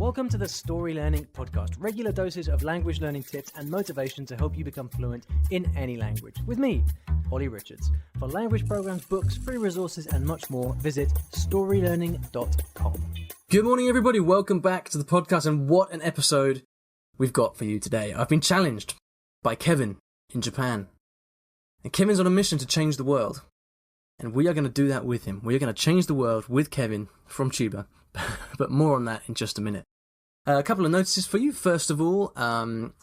Welcome to the Story Learning Podcast, regular doses of language learning tips and motivation to help you become fluent in any language. With me, Olly Richards. For language programs, books, free resources, and much more, visit StoryLearning.com. Good morning, everybody. Welcome back to the podcast, and what an episode we've got for you today. I've been challenged by Kevin in Japan. And Kevin's on a mission to change the world. And we are going to do that with him. We are going to change the world with Kevin from Chiba. But more on that in just a minute. A couple of notices for you. First of all,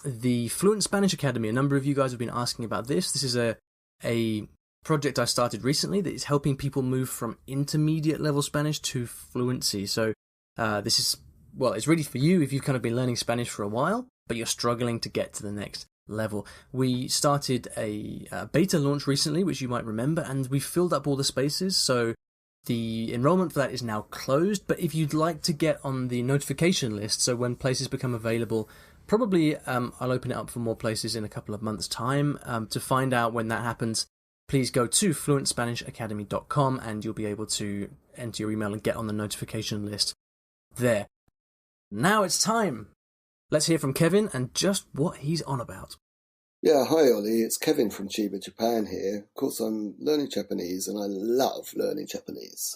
the Fluent Spanish Academy. A number of you guys have been asking about this. This is a project I started recently that is helping people move from intermediate level Spanish to fluency. So this is, well, it's really for you if you've kind of been learning Spanish for a while, but you're struggling to get to the next level. We started a beta launch recently, which you might remember, and we filled up all the spaces. So the enrollment for that is now closed, but if you'd like to get on the notification list, so when places become available, probably I'll open it up for more places in a couple of months' time. To find out when that happens, please go to fluentspanishacademy.com and you'll be able to enter your email and get on the notification list there. Now it's time. Let's hear from Kevin and just what he's on about. Yeah, hi Ollie, it's Kevin from Chiba, Japan here. Of course, I'm learning Japanese and I love learning Japanese.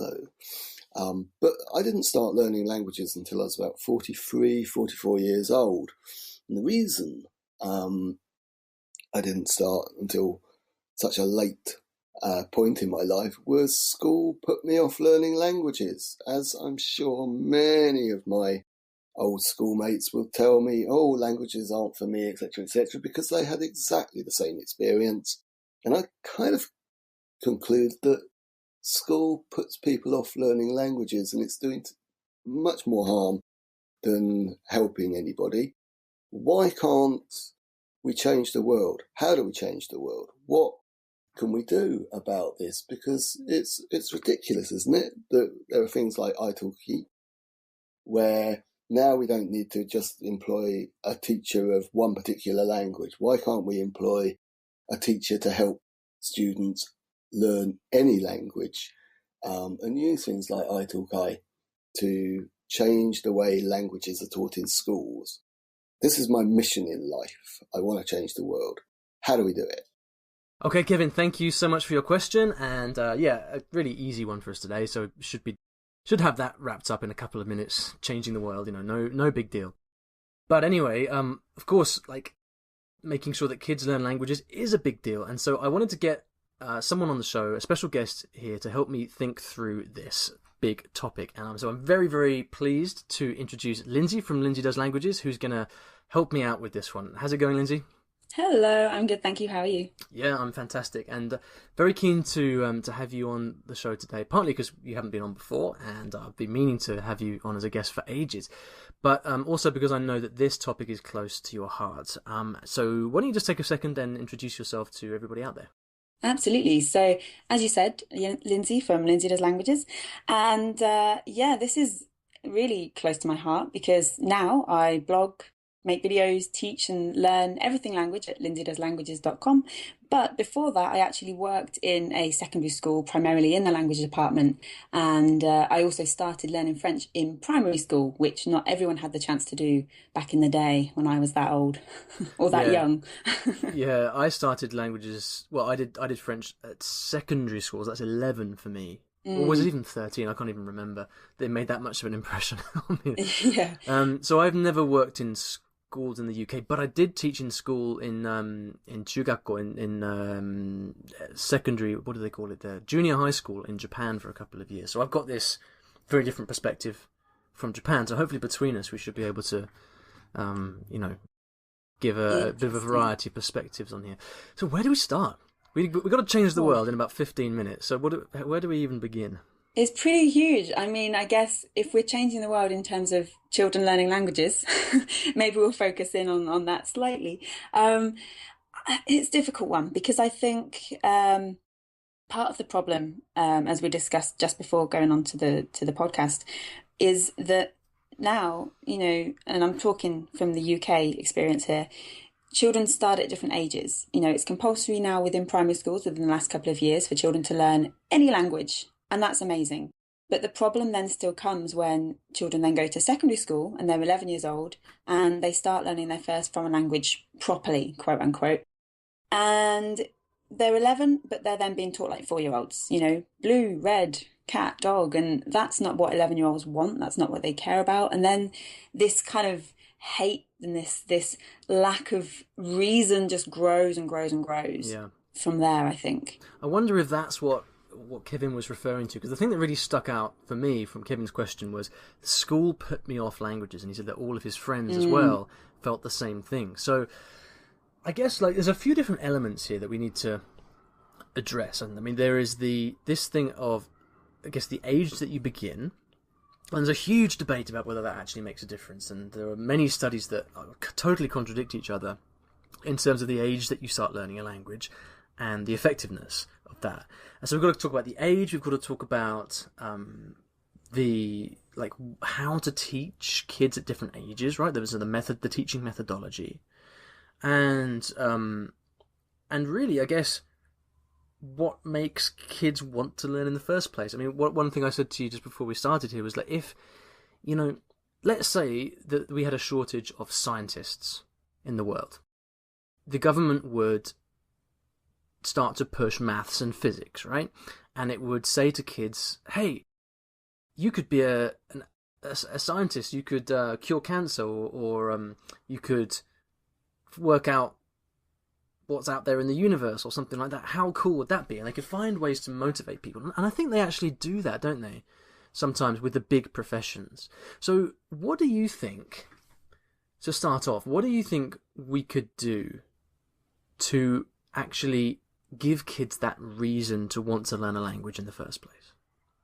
But I didn't start learning languages until I was about 43, 44 years old. And the reason I didn't start until such a late point in my life was school put me off learning languages, as I'm sure many of my old schoolmates will tell me, oh, languages aren't for me, etc., because they had exactly the same experience. And I kind of conclude that school puts people off learning languages and it's doing much more harm than helping anybody. Why can't we change the world? How do we change the world? What can we do about this? Because it's ridiculous, isn't it? That there are things like italki, where now we don't need to just employ a teacher of one particular language. Why can't we employ a teacher to help students learn any language and use things like italki to change the way languages are taught in schools? This is my mission in life. I want to change the world. How do we do it? Okay, Kevin, thank you so much for your question. And a really easy one for us today. So it should have that wrapped up in a couple of minutes. Changing the world, no big deal. But anyway, of course, like making sure that kids learn languages is a big deal. And so I wanted to get someone on the show, a special guest here, to help me think through this big topic. And so I'm very, very pleased to introduce Lindsay from Lindsay Does Languages, who's going to help me out with this one. How's it going, Lindsay? Hello, I'm good, thank you. How are you? Yeah, I'm fantastic, and very keen to have you on the show today. Partly because you haven't been on before, and I've been meaning to have you on as a guest for ages, but also because I know that this topic is close to your heart. So why don't you just take a second and introduce yourself to everybody out there? Absolutely. So, as you said, Lindsay from Lindsay Does Languages, and this is really close to my heart because now I blog, make videos, teach and learn everything language at lindsaydoeslanguages.com. But before that, I actually worked in a secondary school, primarily in the language department. And I also started learning French in primary school, which not everyone had the chance to do back in the day when I was that old or that young. Yeah, I started languages. Well, I did French at secondary schools. That's 11 for me. Or was it even 13? I can't even remember. They made that much of an impression on me. Yeah. So I've never worked in schools in the UK, but I did teach in school in chugakko, in secondary, what do they call it, junior high school in Japan for a couple of years. So I've got this very different perspective from Japan. So hopefully between us we should be able to give a bit of a variety of perspectives on here. So where do we start? We've got to change the world in about 15 minutes. So where do we even begin? It's pretty huge. I mean, I guess if we're changing the world in terms of children learning languages, maybe we'll focus in on that slightly. It's a difficult one because I think part of the problem, as we discussed just before going on to the podcast, is that now, and I'm talking from the UK experience here, children start at different ages. It's compulsory now within primary schools within the last couple of years for children to learn any language. And that's amazing. But the problem then still comes when children then go to secondary school and they're 11 years old and they start learning their first foreign language properly, quote unquote. And they're 11, but they're then being taught like 4-year-olds, blue, red, cat, dog. And that's not what 11-year-olds want. That's not what they care about. And then this kind of hate and this lack of reason just grows and grows and grows from there, I think. I wonder if that's what Kevin was referring to, because the thing that really stuck out for me from Kevin's question was school put me off languages, and he said that all of his friends as well felt the same thing. So I guess there's a few different elements here that we need to address. And I mean, there is this thing of, I guess, the age that you begin. And there's a huge debate about whether that actually makes a difference, and there are many studies that totally contradict each other in terms of the age that you start learning a language and the effectiveness of that. And so we've got to talk about the age. We've got to talk about how to teach kids at different ages, right? There was the teaching methodology, and really, I guess, what makes kids want to learn in the first place. I mean, one thing I said to you just before we started here was that if, let's say that we had a shortage of scientists in the world, the government would start to push maths and physics, right? And it would say to kids, hey, you could be a scientist, you could cure cancer, or you could work out what's out there in the universe or something like that. How cool would that be? And they could find ways to motivate people. And I think they actually do that, don't they? Sometimes with the big professions. So what do you think, to start off, what do you think we could do to actually give kids that reason to want to learn a language in the first place?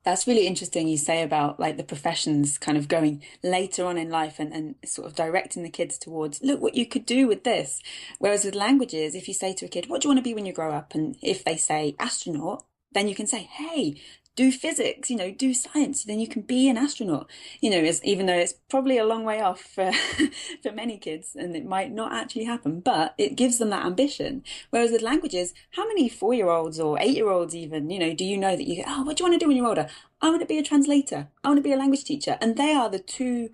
That's really interesting you say about the professions kind of going later on in life and sort of directing the kids towards, look what you could do with this. Whereas with languages, if you say to a kid, what do you want to be when you grow up? And if they say astronaut, then you can say, hey, do physics, do science, then you can be an astronaut. Even though it's probably a long way off for many kids and it might not actually happen, but it gives them that ambition. Whereas with languages, how many 4-year-olds or 8-year-olds even, do you know that what do you want to do when you're older? I want to be a translator. I want to be a language teacher. And they are the two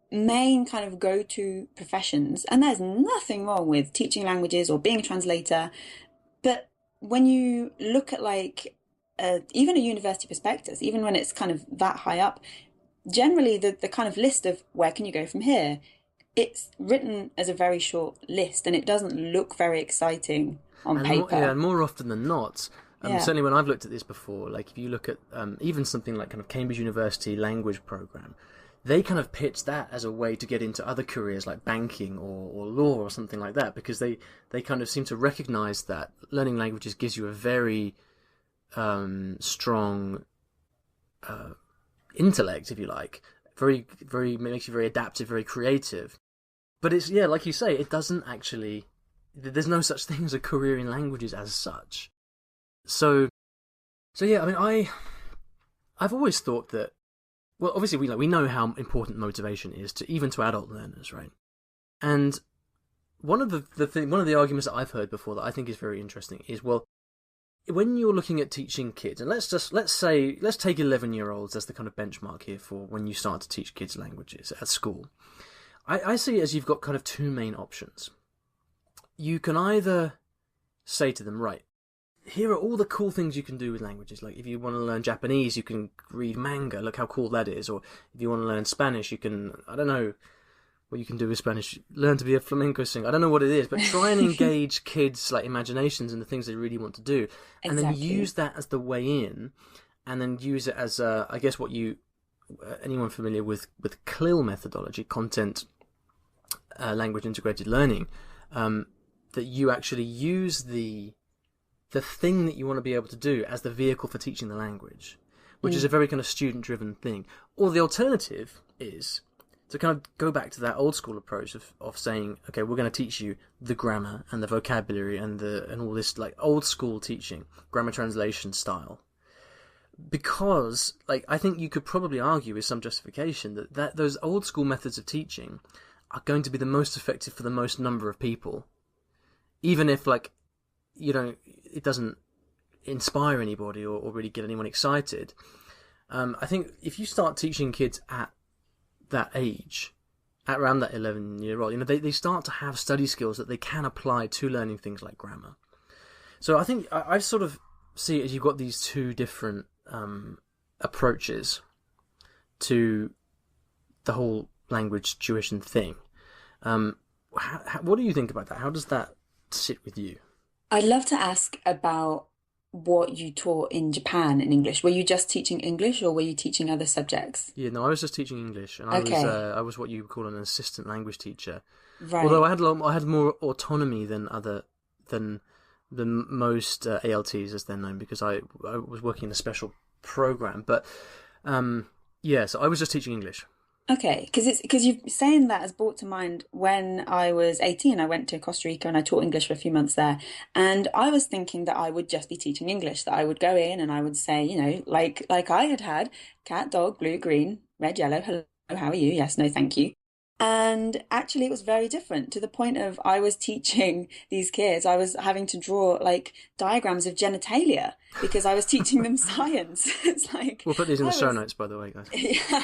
main kind of go-to professions. And there's nothing wrong with teaching languages or being a translator. But when you look at even a university prospectus, even when it's kind of that high up, generally the kind of list of where can you go from here, it's written as a very short list and it doesn't look very exciting on paper. And more often than not, certainly when I've looked at this before, if you look at even something like kind of Cambridge University language program, they kind of pitch that as a way to get into other careers like banking or law or something like that, because they kind of seem to recognize that learning languages gives you a very strong intellect, if you like, makes you very adaptive, very creative. But it's, like you say, it doesn't actually, there's no such thing as a career in languages as such. So yeah, I mean, I've always thought that, well, obviously we know how important motivation is even to adult learners, right? And one of the arguments that I've heard before that I think is very interesting is, well, when you're looking at teaching kids, and let's take 11-year-olds as the kind of benchmark here for when you start to teach kids languages at school. I see it as you've got kind of two main options. You can either say to them, right, here are all the cool things you can do with languages. Like if you want to learn Japanese, you can read manga. Look how cool that is. Or if you want to learn Spanish, you can, I don't know what you can do with Spanish. Learn to be a flamenco singer. I don't know what it is, but try and engage kids' imaginations and the things they really want to do, and then use that as the way in, and then use it as I guess what anyone familiar with CLIL methodology, content language integrated learning, that you actually use the thing that you want to be able to do as the vehicle for teaching the language, which is a very kind of student-driven thing. Or the alternative is to kind of go back to that old school approach of saying, okay, we're going to teach you the grammar and the vocabulary and all this old school teaching, grammar translation style. Because I think you could probably argue with some justification that those old school methods of teaching are going to be the most effective for the most number of people, even if it doesn't inspire anybody or really get anyone excited. I think if you start teaching kids at that age, at around that 11-year-old, they start to have study skills that they can apply to learning things like grammar. So I think I sort of see it as you've got these two different approaches to the whole language tuition thing. What do you think about that? How does that sit with you? I'd love to ask about what you taught in Japan in English. Were you just teaching English or were you teaching other subjects? Yeah, no, I was just teaching English, and Okay. I was what you would call an assistant language teacher. Right. Although I had more autonomy than most ALTs, as they're known, because I was working in a special program. But yeah, so I was just teaching English. Okay, because you saying that has brought to mind when I was 18, I went to Costa Rica and I taught English for a few months there. And I was thinking that I would just be teaching English, that I would go in and I would say, like I had cat, dog, blue, green, red, yellow, hello, how are you? Yes, no, thank you. And actually, it was very different to the point of I was teaching these kids, I was having to draw like diagrams of genitalia because I was teaching them science. It's like We'll put these in the show notes, by the way, guys. Yeah,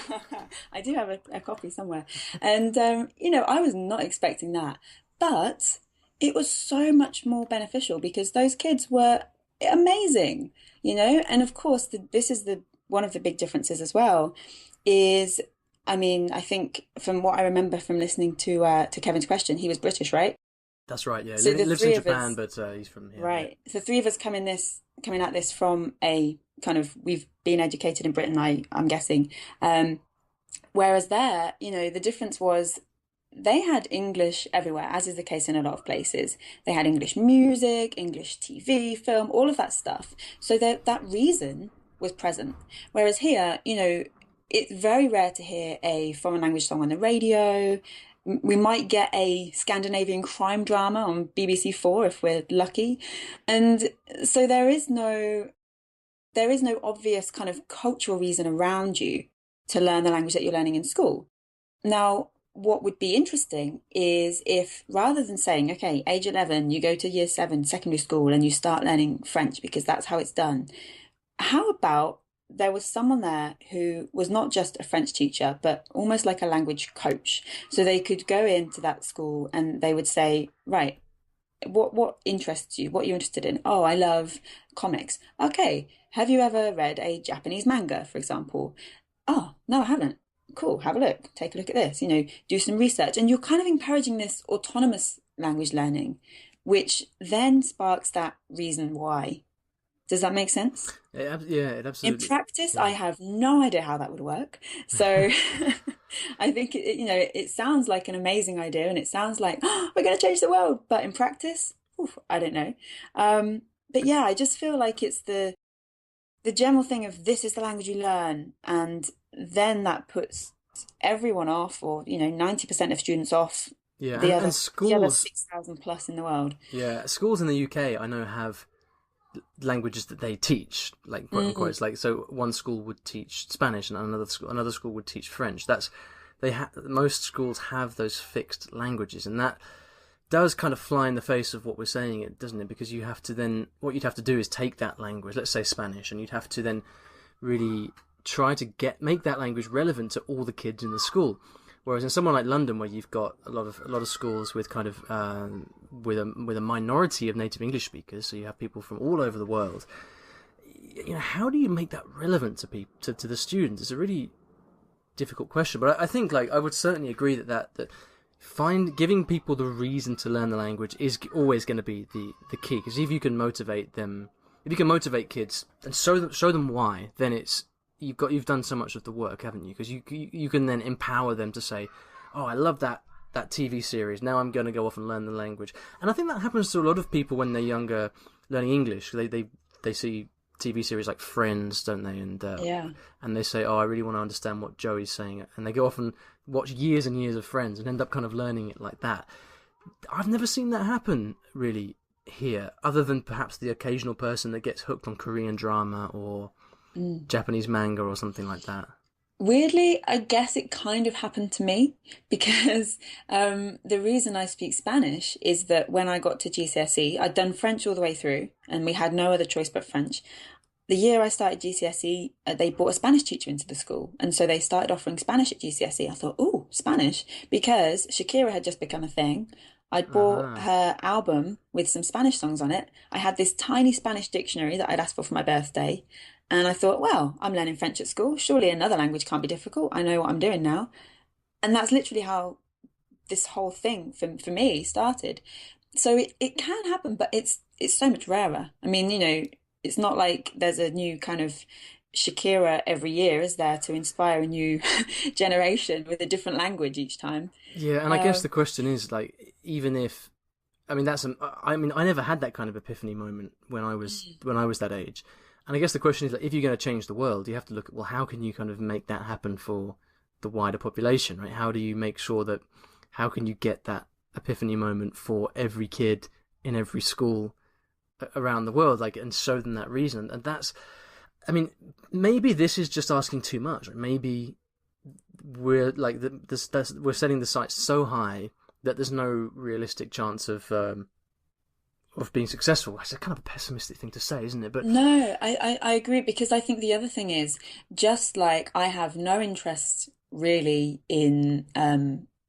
I do have a copy somewhere. And, I was not expecting that. But it was so much more beneficial because those kids were amazing, And of course, this is one of the big differences as well is, I think from what I remember from listening to Kevin's question, he was British, right? That's right, yeah. So He lives in Japan, but he's from here. Right. So three of us coming at this from a kind of, we've been educated in Britain, I'm guessing. Whereas there, the difference was they had English everywhere, as is the case in a lot of places. They had English music, English TV, film, all of that stuff. So that reason was present. Whereas here, it's very rare to hear a foreign language song on the radio. We might get a Scandinavian crime drama on BBC4 if we're lucky. And so there is no obvious kind of cultural reason around you to learn the language that you're learning in school. Now, what would be interesting is if rather than saying, okay, age 11, you go to year 7, secondary school, and you start learning French because that's how it's done. How about there was someone there who was not just a French teacher, but almost like a language coach. So they could go into that school and they would say, right, what interests you? What are you interested in? Oh, I love comics. Okay, have you ever read a Japanese manga, for example? Oh, no, I haven't. Cool, have a look. Take a look at this, do some research. And you're kind of encouraging this autonomous language learning, which then sparks that reason why. Does that make sense? Yeah, it absolutely. In practice, I have no idea how that would work. So I think, it sounds like an amazing idea and it sounds like, oh, we're going to change the world. But in practice, I don't know. But yeah, I just feel like it's the general thing of this is the language you learn. And then that puts everyone off, or, 90% of students off. Yeah, and schools, the other 6,000 plus in the world. Yeah, schools in the UK, I know, have languages that they teach, like quote unquote. It's like, so one school would teach Spanish and another school would teach French. Most schools have those fixed languages, and that does kind of fly in the face of what we're saying, doesn't it? Because you have to then, what you'd have to do is take that language, let's say Spanish, and you'd have to then really try to make that language relevant to all the kids in the school. Whereas in somewhere like London, where you've got a lot of schools with kind of with a minority of native English speakers, so you have people from all over the world. How do you make that relevant to people, to the students? It's a really difficult question, but I think, like, I would certainly agree that giving people the reason to learn the language is always going to be the key. Because if you can motivate kids and show them why, then you've done so much of the work, haven't you? Because you can then empower them to say, oh, I love that TV series, now I'm going to go off and learn the language. And I think that happens to a lot of people when they're younger learning English. They see TV series like Friends, don't they? And and they say, oh, I really want to understand what Joey's saying, and they go off and watch years and years of Friends and end up kind of learning it like that. I've never seen that happen really here, other than perhaps the occasional person that gets hooked on Korean drama or Japanese manga or something like that. Weirdly, I guess it kind of happened to me because the reason I speak Spanish is that when I got to GCSE, I'd done French all the way through and we had no other choice but French. the year I started GCSE, they brought a Spanish teacher into the school. And so they started offering Spanish at GCSE. I thought, oh, Spanish, because Shakira had just become a thing. I'd bought Uh-huh. her album with some Spanish songs on it. I had this tiny Spanish dictionary that I'd asked for my birthday. And I thought, well, I'm learning French at school. Surely another language can't be difficult. I know what I'm doing now. And that's literally how this whole thing for me started. So it can happen, but it's so much rarer. I mean, it's not like there's a new kind of Shakira every year, is there, to inspire a new generation with a different language each time. Yeah, and I guess Um, the question is like, even if, I mean, I never had that kind of epiphany moment when I was that age, and I guess the question is like, if you're going to change the world, you have to look at, well, how can you kind of make that happen for the wider population, right? How do you make sure that, how can you get that epiphany moment for every kid in every school around the world, like, and show them that reason? And that's, I mean, maybe this is just asking too much. Like, maybe we're like we're setting the sights so high that there's no realistic chance of being successful. It's a kind of a pessimistic thing to say, isn't it? But no, I agree, because I think the other thing is, just like I have no interest really in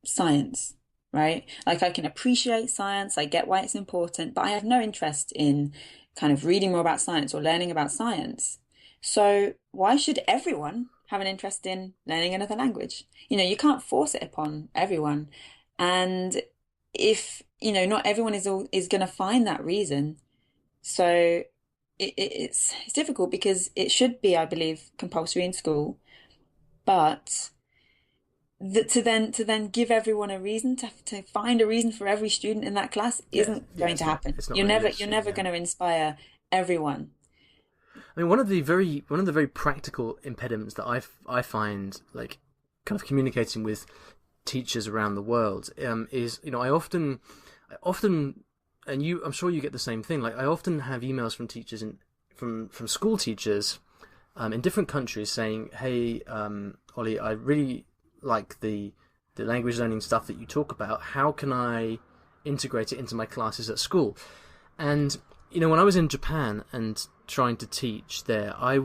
science, right? Like I can appreciate science, I get why it's important, but I have no interest in kind of reading more about science or learning about science. So why should everyone have an interest in learning another language? You can't force it upon everyone. And if, not everyone is going to find that reason. So it's difficult, because it should be, I believe, compulsory in school, but to then give everyone a reason, to find a reason for every student in that class, yeah, isn't yeah, going to happen. it's not You're realistic. never Yeah, going to inspire everyone. I mean, one of the very practical impediments that I find, like, kind of communicating with teachers around the world, is, I often, and I'm sure you get the same thing. Like, I often have emails from teachers from school teachers, in different countries saying, "Hey, Ollie, I really like the language learning stuff that you talk about. How can I integrate it into my classes at school?" And when I was in Japan and trying to teach there, I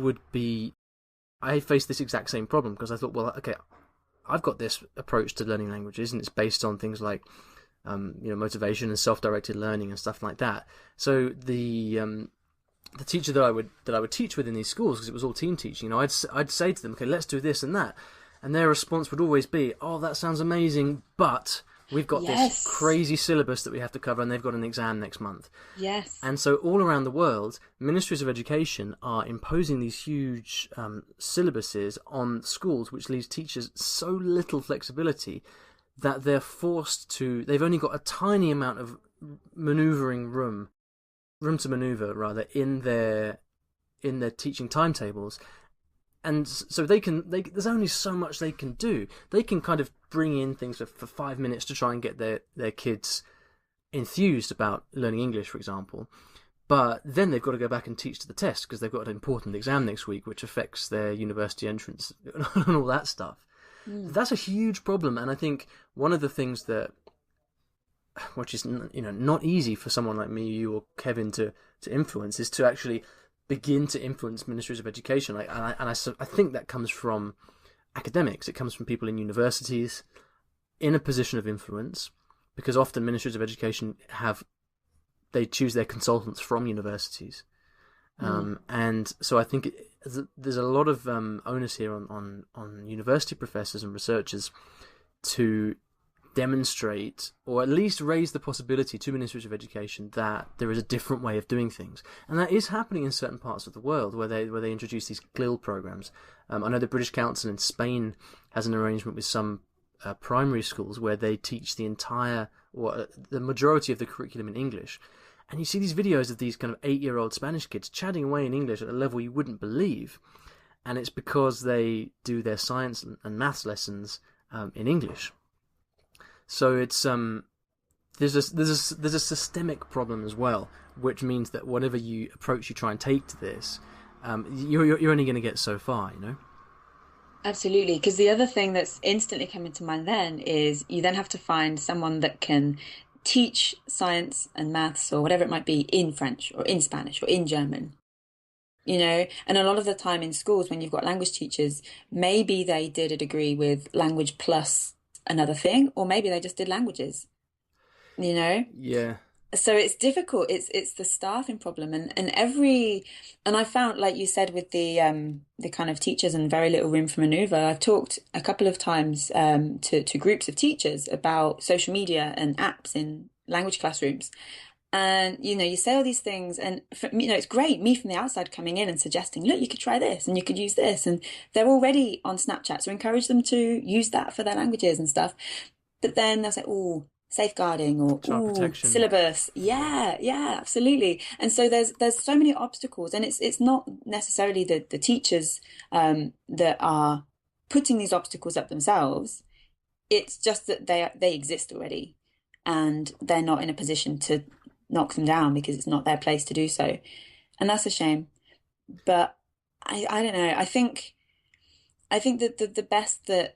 faced this exact same problem, because I thought, well, okay, I've got this approach to learning languages, and it's based on things like motivation and self-directed learning and stuff like that. So the teacher that I would teach with in these schools, because it was all team teaching, I'd say to them, okay, let's do this and that, and their response would always be, oh, that sounds amazing, but we've got this Yes. crazy syllabus that we have to cover, and they've got an exam next month. Yes. And so all around the world, ministries of education are imposing these huge syllabuses on schools, which leaves teachers so little flexibility that they've only got a tiny amount of room to maneuver, rather, in their teaching timetables. And so there's only so much they can do. They can kind of bring in things for 5 minutes to try and get their kids enthused about learning English, for example. But then they've got to go back and teach to the test, because they've got an important exam next week, which affects their university entrance and all that stuff. Mm. That's a huge problem. And I think one of the things which is not easy for someone like me, you, or Kevin to influence, is to actually begin to influence ministries of education. I think that comes from academics. It comes from people in universities in a position of influence, because often ministries of education they choose their consultants from universities. And so I think there's a lot of onus here on university professors and researchers to demonstrate, or at least raise the possibility to ministries of education, that there is a different way of doing things. And that is happening in certain parts of the world, where they introduce these GLIL programs. I know the British Council in Spain has an arrangement with some primary schools where they teach the majority of the curriculum in English. And you see these videos of these kind of 8-year-old Spanish kids chatting away in English at a level you wouldn't believe. And it's because they do their science and maths lessons in English. So it's there's a systemic problem as well, which means that whatever approach you try and take to this, you're only going to get so far, Absolutely. Because the other thing that's instantly coming to mind then is, you then have to find someone that can teach science and maths or whatever it might be in French or in Spanish or in German. And a lot of the time in schools, when you've got language teachers, maybe they did a degree with language plus another thing, or maybe they just did languages, you know? Yeah. So it's difficult. It's the staffing problem, and I found, like you said, with the kind of teachers and very little room for maneuver. I've talked a couple of times to groups of teachers about social media and apps in language classrooms. And, you say all these things, and, it's great, me from the outside coming in and suggesting, look, you could try this and you could use this. And they're already on Snapchat, so encourage them to use that for their languages and stuff. But then they'll say, oh, safeguarding, or Child ooh, protection. syllabus. Yeah, absolutely. And so there's so many obstacles, and it's not necessarily the teachers that are putting these obstacles up themselves. It's just that they exist already, and they're not in a position to knock them down because it's not their place to do so. And that's a shame. But I don't know. I think that the best that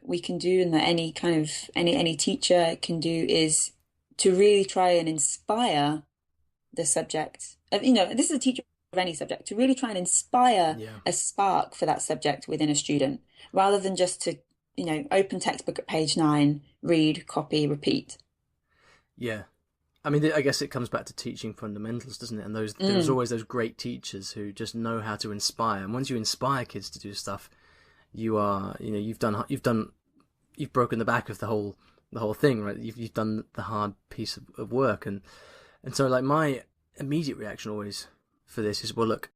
we can do, and that any kind of any teacher can do, is to really try and inspire the subject. This is a teacher of any subject, to really try and inspire a spark for that subject within a student, rather than just to, open textbook at page 9, read, copy, repeat. Yeah. I mean, I guess it comes back to teaching fundamentals, doesn't it? And there's always those great teachers who just know how to inspire. And once you inspire kids to do stuff, you've broken the back of the whole thing, right? You've done the hard piece of work. And so, like, my immediate reaction always for this is, well, look,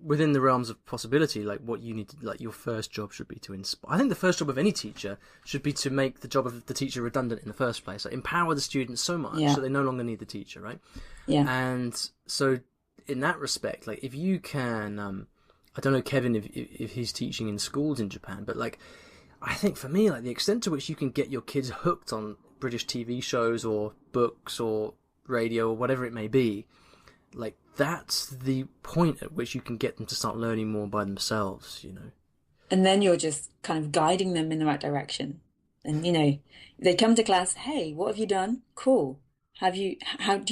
within the realms of possibility, like, what you need to, like, your first job should be to inspire. I think the first job of any teacher should be to make the job of the teacher redundant in the first place. Like, empower the students so much so they no longer need the teacher, right? Yeah. And so, in that respect, like, if you can, I don't know, Kevin, if he's teaching in schools in Japan, but, like, I think for me, like, the extent to which you can get your kids hooked on British TV shows or books or radio or whatever it may be, like, that's the point at which you can get them to start learning more by themselves, And then you're just kind of guiding them in the right direction. And, they come to class, hey, what have you done? Cool. How do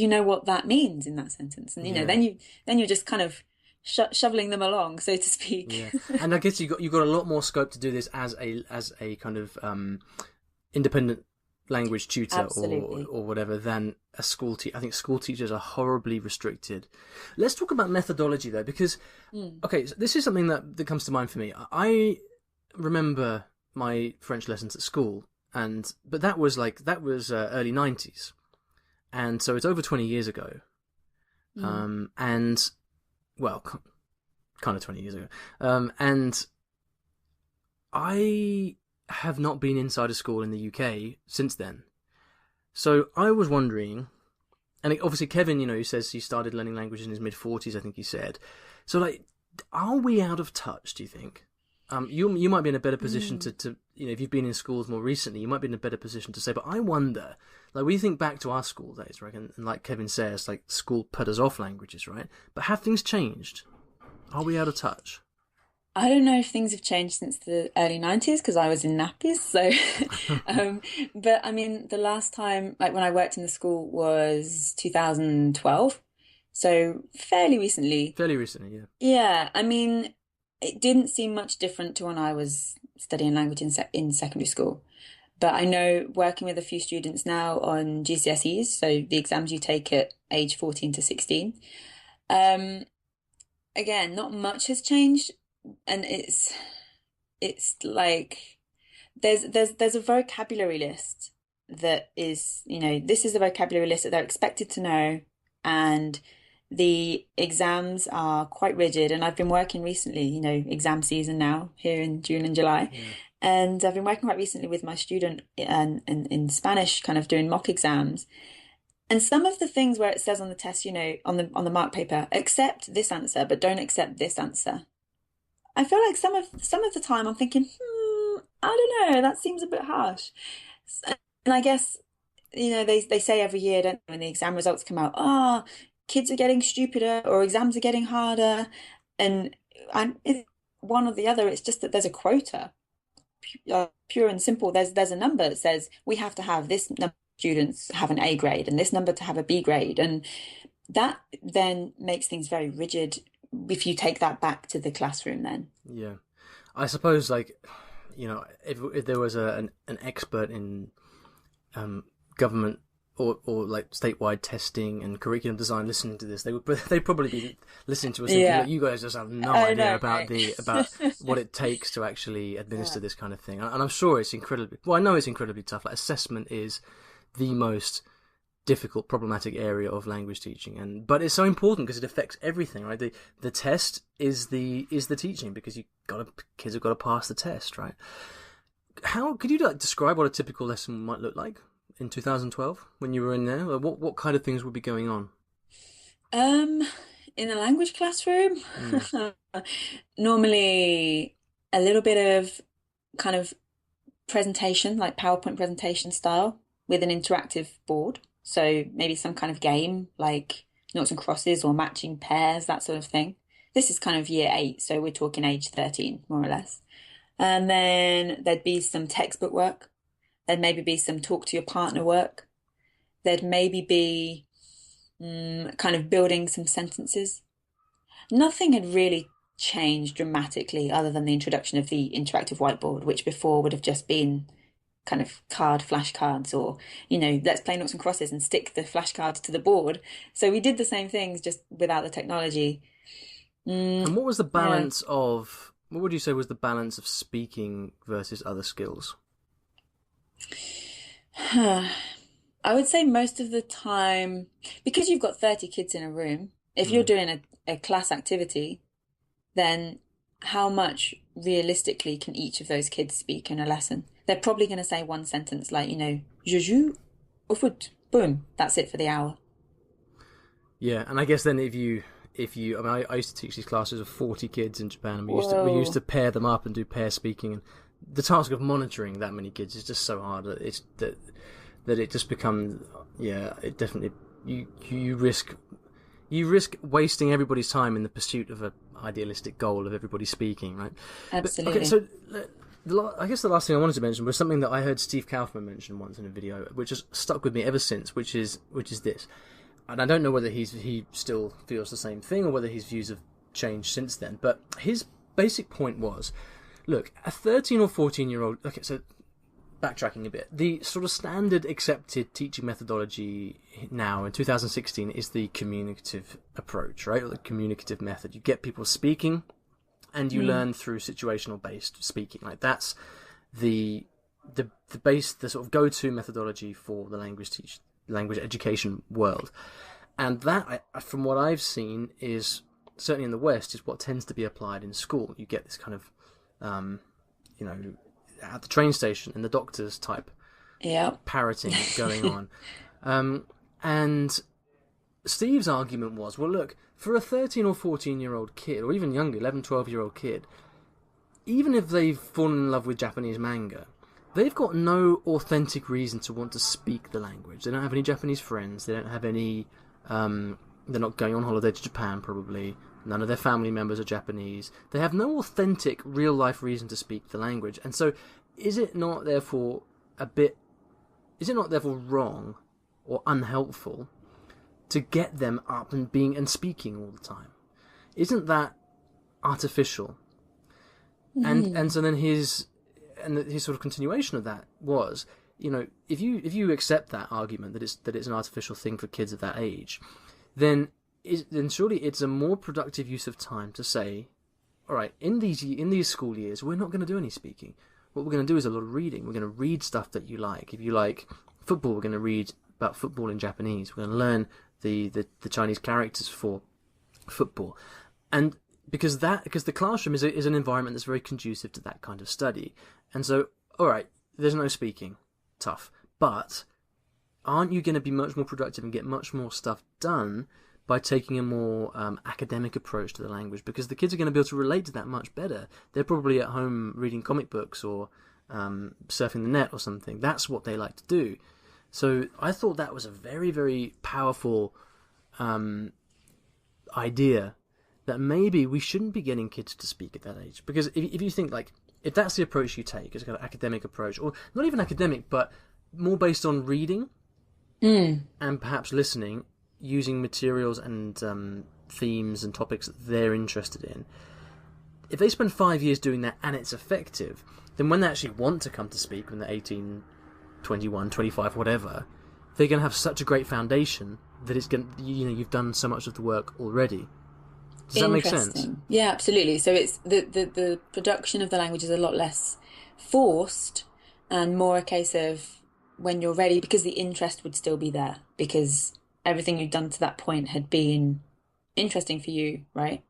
you know what that means in that sentence? And, then you're just kind of shoveling them along, so to speak. Yeah. And I guess you've got a lot more scope to do this as a kind of independent language tutor or whatever than a school teacher. I think school teachers are horribly restricted. Let's talk about methodology though, because okay, so this is something that comes to mind for me. I remember my French lessons at school, but that was early 90s, and so it's over 20 years ago. And well, kind of 20 years ago. And I have not been inside a school in the UK since then. So I was wondering, and obviously Kevin, he says he started learning languages in his mid-40s, I think he said. So, like, are we out of touch, do you think? You might be in a better position to if you've been in schools more recently, you might be in a better position to say, but I wonder, like, we think back to our school days, right? And like Kevin says, like, school put us off languages, right? But have things changed? Are we out of touch? I don't know if things have changed since the early 90s, because I was in nappies. So, but I mean, the last time, like, when I worked in the school was 2012. So fairly recently. Fairly recently, yeah. Yeah. I mean, it didn't seem much different to when I was studying language in secondary school. But I know, working with a few students now on GCSEs, so the exams you take at age 14 to 16, again, not much has changed. And it's like there's a vocabulary list that is, this is the vocabulary list that they're expected to know, and the exams are quite rigid. And I've been working recently, exam season now here in June and July. Yeah. And I've been working quite recently with my student in Spanish, kind of doing mock exams. And some of the things where it says on the test, on the mark paper, accept this answer, but don't accept this answer. I feel like some of the time I'm thinking, I don't know, that seems a bit harsh. And I guess, they say every year, don't they, when the exam results come out, kids are getting stupider or exams are getting harder. And it's one or the other. It's just that there's a quota, pure and simple. There's a number that says we have to have this number of students have an A grade and this number to have a B grade. And that then makes things very rigid if you take that back to the classroom then. Yeah. I suppose, like, if there was an expert in government or like statewide testing and curriculum design listening to this, they'd probably be listening to us thinking, Yeah. "Look, you guys just have no I idea know, about right? about what it takes to actually administer this kind of thing." And I'm sure it's incredibly well. I know it's incredibly tough. Like, assessment is the most difficult, problematic area of language teaching, but it's so important because it affects everything, right? The test is the teaching, because kids have got to pass the test, right? How could you describe what a typical lesson might look like in 2012 when you were in there? Like, what kind of things would be going on? In a language classroom, normally a little bit of kind of presentation, like PowerPoint presentation style, with an interactive board. So maybe some kind of game like noughts and crosses or matching pairs, that sort of thing. This is kind of year 8, so we're talking age 13, more or less. And then there'd be some textbook work. There'd maybe be some talk to your partner work. There'd maybe be kind of building some sentences. Nothing had really changed dramatically other than the introduction of the interactive whiteboard, which before would have just been kind of flashcards, or, let's play noughts and crosses and stick the flashcards to the board. So we did the same things, just without the technology. And what was the balance of, what would you say was the balance of speaking versus other skills? I would say most of the time, because you've got 30 kids in a room, if you're doing a class activity, then how much realistically can each of those kids speak in a lesson? They're probably going to say one sentence like, je joue au foot. Boom. That's it for the hour. Yeah, and I guess then if you, I used to teach these classes of 40 kids in Japan, and we used to pair them up and do pair speaking, and the task of monitoring that many kids is just so hard. It's that it just becomes, it definitely, you risk wasting everybody's time in the pursuit of an idealistic goal of everybody speaking, right? Absolutely. Okay, so I guess the last thing I wanted to mention was something that I heard Steve Kaufman mention once in a video, which has stuck with me ever since, which is this. And I don't know whether he still feels the same thing or whether his views have changed since then. But his basic point was, look, a 13 or 14-year-old... Okay, so backtracking a bit. The sort of standard accepted teaching methodology now in 2016 is the communicative approach, right? Or the communicative method. You get people speaking and you learn through situational based speaking. Like, that's the base, the sort of go-to methodology for the language education world. And that, from what I've seen, is certainly in the West, is what tends to be applied in school. You get this kind of, at the train station and the doctor's type parroting going on. And Steve's argument was, well, look, for a 13 or 14-year-old kid, or even younger, 11, 12-year-old kid, even if they've fallen in love with Japanese manga, they've got no authentic reason to want to speak the language. They don't have any Japanese friends. They don't have any... they're not going on holiday to Japan, probably. None of their family members are Japanese. They have no authentic, real-life reason to speak the language. And so, is it not therefore wrong or unhelpful to get them up and speaking all the time? Isn't that artificial? And so then his sort of continuation of that was, if you accept that argument that it's an artificial thing for kids of that age, then surely it's a more productive use of time to say, all right, in these school years, we're not going to do any speaking. What we're going to do is a lot of reading. We're going to read stuff that you like. If you like football, we're going to read about football in Japanese. We're going to learn the Chinese characters for football, and because the classroom is an environment that's very conducive to that kind of study. And so, all right, there's no speaking, tough, but aren't you going to be much more productive and get much more stuff done by taking a more academic approach to the language? Because the kids are going to be able to relate to that much better. They're probably at home reading comic books or surfing the net or something. That's what they like to do. So I thought that was a very, very powerful idea, that maybe we shouldn't be getting kids to speak at that age. Because if you think, like, if that's the approach you take, it's kind of academic approach, or not even academic, but more based on reading and perhaps listening, using materials and themes and topics that they're interested in, if they spend 5 years doing that and it's effective, then when they actually want to come to speak when they're 18, 21, 25, whatever, they're going to have such a great foundation that it's going to, you've done so much of the work already. Does that make sense? Yeah, absolutely. So it's the production of the language is a lot less forced and more a case of when you're ready, because the interest would still be there, because everything you'd done to that point had been interesting for you, right?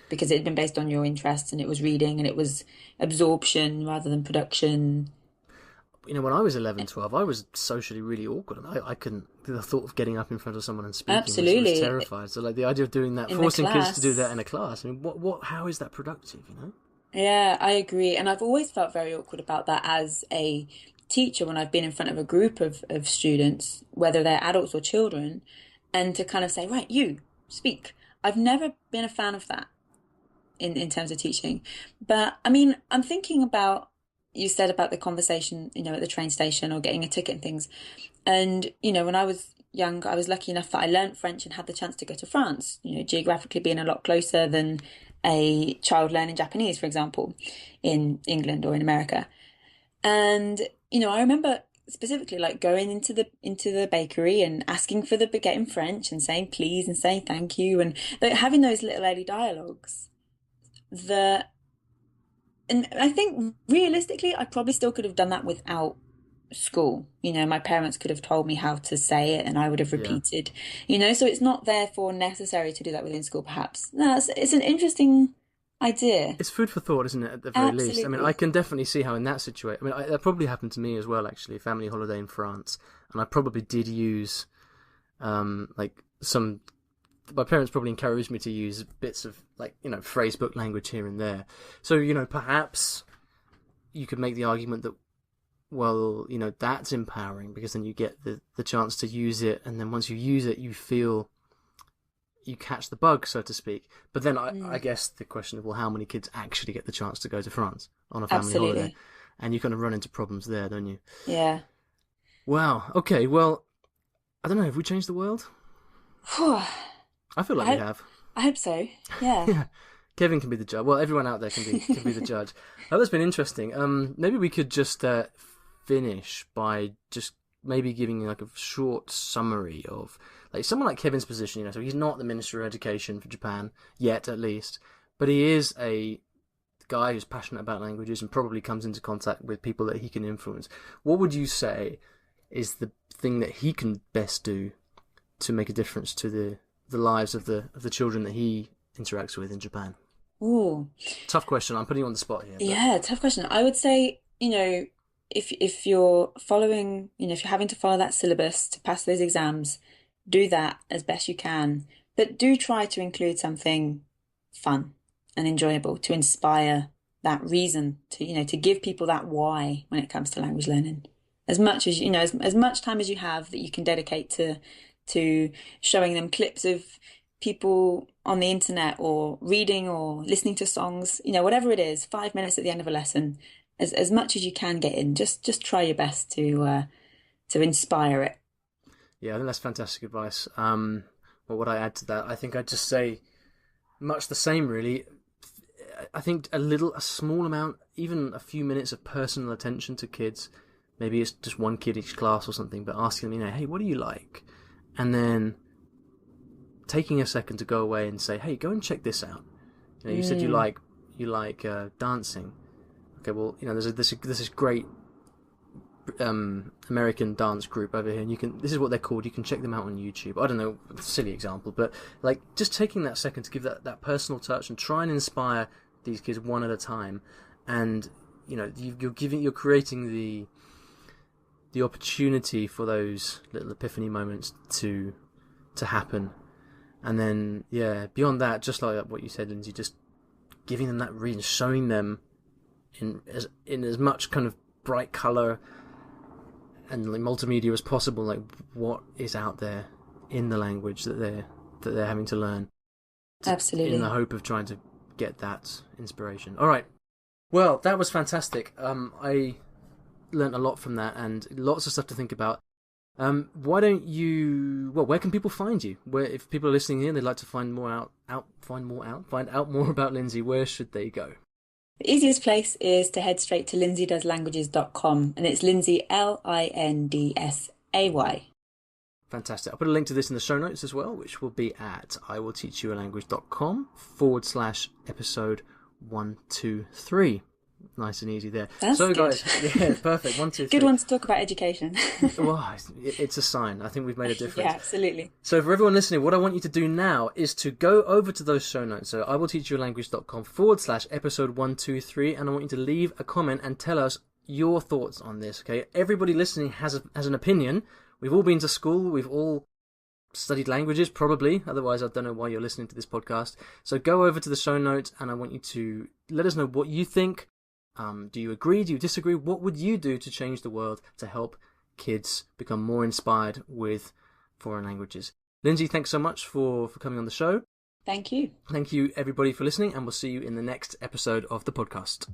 Because it had been based on your interests, and it was reading, and it was absorption rather than production. When I was 11, 12, I was socially really awkward. I couldn't, the thought of getting up in front of someone and speaking was terrified. So like the idea of doing that, forcing kids to do that in a class, I mean, how is that productive, Yeah, I agree. And I've always felt very awkward about that as a teacher when I've been in front of a group of students, whether they're adults or children, and to kind of say, right, you, speak. I've never been a fan of that in terms of teaching. But I mean, I'm thinking about, you said about the conversation, at the train station or getting a ticket and things. And, when I was young, I was lucky enough that I learned French and had the chance to go to France, geographically being a lot closer than a child learning Japanese, for example, in England or in America. And, I remember specifically like going into the bakery and asking for the baguette in French and saying please and saying thank you, and having those little early dialogues and I think realistically, I probably still could have done that without school. My parents could have told me how to say it and I would have repeated, so it's not therefore necessary to do that within school, perhaps. No, it's an interesting idea. It's food for thought, isn't it, at the very least? I mean, I can definitely see how in that situation, that probably happened to me as well, actually, a family holiday in France, and I probably did use, my parents probably encouraged me to use bits of phrase book language here and there. So, perhaps you could make the argument that, well, that's empowering because then you get the chance to use it. And then once you use it, you feel you catch the bug, so to speak. But then I guess the question of, well, how many kids actually get the chance to go to France on a family holiday? And you kind of run into problems there, don't you? Yeah. Wow. Okay. Well, I don't know. Have we changed the world? I feel like we have. I hope so. Yeah. Yeah. Kevin can be the judge. Well, everyone out there can be the judge. Oh, that's been interesting. Maybe we could just finish by just maybe giving like a short summary of someone like Kevin's position. So he's not the Minister of Education for Japan yet, at least, but he is a guy who's passionate about languages and probably comes into contact with people that he can influence. What would you say is the thing that he can best do to make a difference to the lives of the children that he interacts with in Japan? Ooh. Tough question. I'm putting you on the spot here. Yeah, tough question. I would say, if you're following, if you're having to follow that syllabus to pass those exams, do that as best you can. But do try to include something fun and enjoyable to inspire that reason to give people that why when it comes to language learning. As much as, as much time as you have that you can dedicate to showing them clips of people on the internet or reading or listening to songs, whatever it is, 5 minutes at the end of a lesson, as much as you can get in, just try your best to inspire it. Yeah, I think that's fantastic advice. What would I add to that? I think I'd just say much the same, really. I think a small amount, even a few minutes of personal attention to kids. Maybe it's just one kid each class or something, but asking them, hey, what do you like? And then taking a second to go away and say, hey, go and check this out. You said you like dancing. Okay, well, there's this great American dance group over here, and this is what they're called. You can check them out on YouTube. I don't know, silly example, but just taking that second to give that personal touch and try and inspire these kids one at a time, and you're creating the opportunity for those little epiphany moments to happen. And then, beyond that, just like what you said, Lindsay, just giving them that reason, showing them in as much kind of bright colour and multimedia as possible, what is out there in the language that they're having to learn. Absolutely. In the hope of trying to get that inspiration. All right. Well, that was fantastic. I learnt a lot from that and lots of stuff to think about. Why don't you? Well, where can people find you? Where, if people are listening here and they'd like to find out more about Lindsay, where should they go? The easiest place is to head straight to lindsaydoeslanguages.com, and it's Lindsay, Lindsay. Fantastic. I'll put a link to this in the show notes as well, which will be at iwillteachyoualanguage.com/episode 123. Nice and easy there. That's so, good. guys, yeah, perfect. 1, 2, 3. Good one to talk about education. Well, it's a sign. I think we've made a difference. Yeah, absolutely. So for everyone listening, what I want you to do now is to go over to those show notes. So iwillteachyoualanguage.com/episode 123, and I want you to leave a comment and tell us your thoughts on this. Okay, everybody listening has an opinion. We've all been to school. We've all studied languages, probably. Otherwise, I don't know why you're listening to this podcast. So go over to the show notes, and I want you to let us know what you think. Do you agree? Do you disagree? What would you do to change the world to help kids become more inspired with foreign languages? Lindsay, thanks so much for coming on the show. Thank you. Thank you, everybody, for listening, and we'll see you in the next episode of the podcast.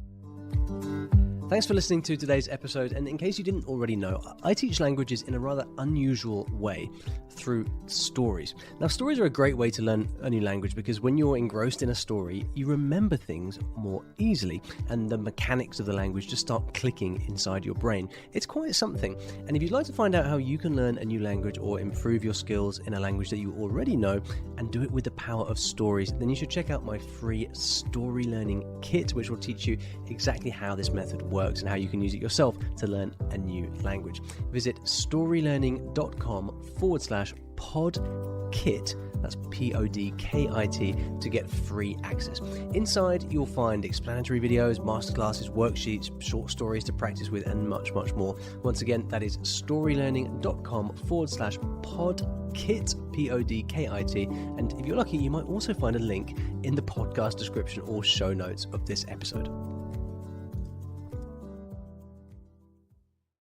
Thanks for listening to today's episode, and in case you didn't already know, I teach languages in a rather unusual way through stories. Now, stories are a great way to learn a new language because when you're engrossed in a story, you remember things more easily, and the mechanics of the language just start clicking inside your brain. It's quite something, and if you'd like to find out how you can learn a new language or improve your skills in a language that you already know and do it with the power of stories, then you should check out my free Story Learning Kit, which will teach you exactly how this method works and how you can use it yourself to learn a new language. Visit storylearning.com/podkit, that's PODKIT, to get free access. Inside, you'll find explanatory videos, masterclasses, worksheets, short stories to practice with, and much, much more. Once again, that is storylearning.com/podkit, PODKIT, and if you're lucky, you might also find a link in the podcast description or show notes of this episode.